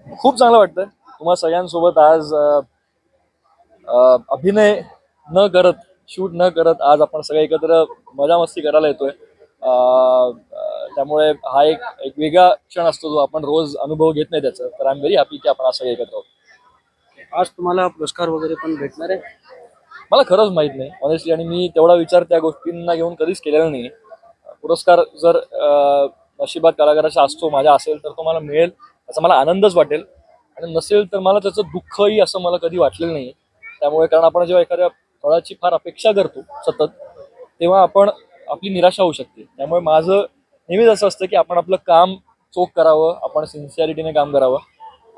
खूप चांगलं वाटतं तुम्हा सगळ्यांसोबत आज अभिनय न करत, शूट न करत आज आपण सगळे एकत्र मजा मस्ती करायला येतोय. त्यामुळे हा एक एक वेगळा क्षण असतो जो आपण रोज अनुभव घेत नाही त्याचा. तर आय एम व्हेरी हॅपी की आपण आज सगळे एकत्र आहोत. आज तुम्हाला पुरस्कार वगैरे पण भेटणार आहे? मला खरंच माहित नाही ऑनेस्टली, आणि मी तेवढा विचार त्या गोष्टींना घेऊन कधीच केलेला नाही. पुरस्कार जर नशिबात कलाकाराचा असतो, माझ्या असेल तर तो मला मिळेल याचा मला आनंदच वाटेल, आणि नसेल तर मला त्याचं दुःखही असं मला कधी वाटलेलं नाही. त्यामुळे कारण आपण जेव्हा एखाद्या फळाची फार अपेक्षा करतो सतत, तेव्हा आपण आपली निराशा होऊ शकते. त्यामुळे माझं नेहमीच असं असतं की आपण आपलं काम चोख करावं, आपण सिन्सिअरिटीने काम करावं,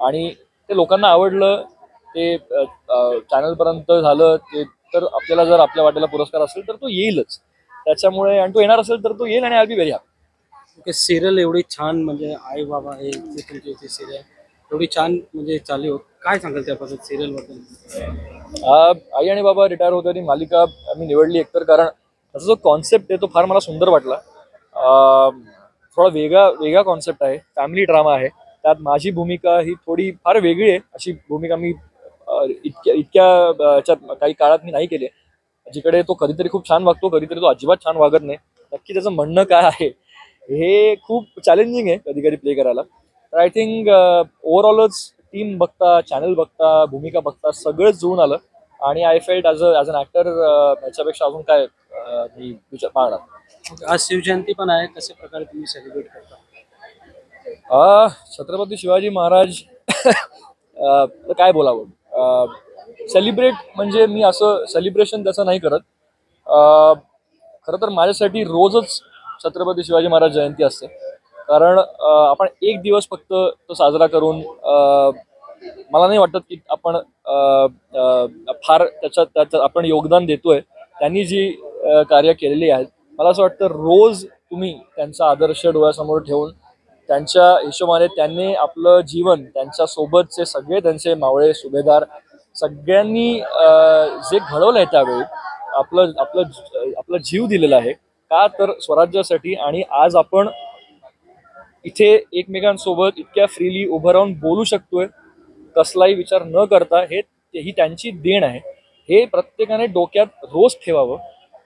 आणि ते लोकांना आवडलं, ते चॅनलपर्यंत झालं ते, तर आपल्याला जर आपल्या वाटेला पुरस्कार असेल तर तो येईलच. त्याच्यामुळे, आणि तो येणार असेल तर तो येईल, आणि I be very happy. Okay, serial एवढी छान म्हणजे आई बाबा हे जे तुमची होती सिरियल एवढी छान म्हणजे चालू होत, काय सांगाल त्याबद्दल सिरियल बद्दल? आई आणि बाबा रिटायर होते ती मालिका मी निवडली एकतर कारण त्याचा जो कॉन्सेप्ट आहे तो फार मला सुंदर वाटला. थोडा वेगळा वेगळा कॉन्सेप्ट आहे, फॅमिली ड्रामा आहे. त्यात माझी भूमिका ही थोडी फार वेगळी आहे. अशी भूमिका मी इतक्या इतक्या याच्यात काही काळात मी नाही केली. जिकडे तो कधीतरी खूप छान वागतो, कधीतरी तो अजिबात छान वागत नाही. नक्की त्याचं म्हणणं काय आहे हे खूप चॅलेंजिंग आहे कधी कधी प्ले करायला. तर आय थिंक ओव्हरऑलच टीम बघता, चॅनल बघता, भूमिका बघता सगळंच जुळून आलं, आणि I felt as an actor याच्यापेक्षा अजून काय मी विचार पाहणार. आज शिवजयंती पण आहे, कशा प्रकारे तुम्ही सेलिब्रेट करता? छत्रपती शिवाजी महाराज काय बोलावं. सेलिब्रेट म्हणजे मी असं सेलिब्रेशन त्याचं नाही करत. खरं तर माझ्यासाठी रोजच छत्रपती शिवाजी महाराज जयंती असते. कारण आपण एक दिवस फक्त तो साजरा करून मला नाही वाटत की आपण फार त्याच्यात आपण योगदान देतोय. त्यांनी जी कार्य केलेली आहेत, मला असं वाटतं रोज तुम्ही त्यांचा आदर्श डोळ्यासमोर ठेवून त्यांच्या हिशोबाने त्यांनी आपलं जीवन, त्यांच्या सोबतचे सगळे त्यांचे मावळे सुभेदार सगळ्यांनी जे घडवलंय त्यावेळी आपलं आपलं आपला जीव दिलेला आहे. का तर स्वराज्यासाठी. आणि आज आपण इथे एकमेकांसोबत इतक्या फ्रीली उभं राहून बोलू शकतोय कसलाही विचार न करता, ही त्यांची देण आहे. हे प्रत्येकाने डोक्यात रोज ठेवावं,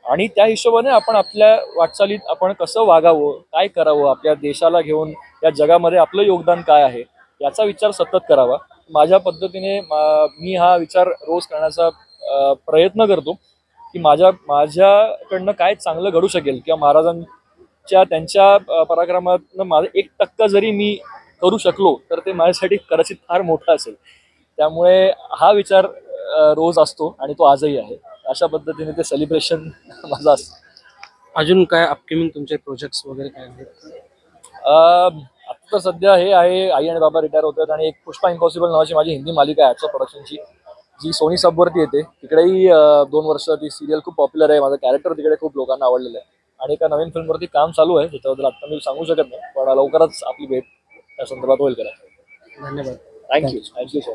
आणि त्या हिशोबाने आपण आपल्या वाटचालीत आपण कसं वागावं, काय करावं, आपल्या देशाला घेऊन या जगामध्ये आपलं योगदान काय आहे याचा विचार सतत करावा. माझ्या पद्धतीने मी हा विचार रोज करण्याचा प्रयत्न करतो की माझ्याकडनं काय चांगलं घडू शकेल, किंवा महाराजांच्या त्यांच्या पराक्रमातनं माझं 1% जरी मी करू शकलो तर ते माझ्यासाठी कदाचित फार मोठं असेल. त्यामुळे हा विचार रोज असतो, आणि तो आजही आहे. अशा पद्धतीने ते सेलिब्रेशन माझं असतं. अजून काय अपकमिंग तुमचे प्रोजेक्ट्स वगैरे काय आहेत? आता तर सध्या हे आहे, आई आणि बाबा रिटायर होतात, आणि एक पुष्पा इम्पॉसिबल नावाची माझी हिंदी मालिका आहे प्रोडक्शनची, जी सोनी सबवरती येते. तिकडेही 2 वर्ष ती सिरियल खूप पॉप्युलर आहे. माझं कॅरेक्टर तिकडे खूप लोकांना आवडलेलं आहे, आणि एका नवीन फिल्मवरती काम चालू आहे ज्याच्याबद्दल आता मी सांगू शकत नाही, पण लवकरच आपली भेट त्या संदर्भात होईल. करा. धन्यवाद. Thank you sir.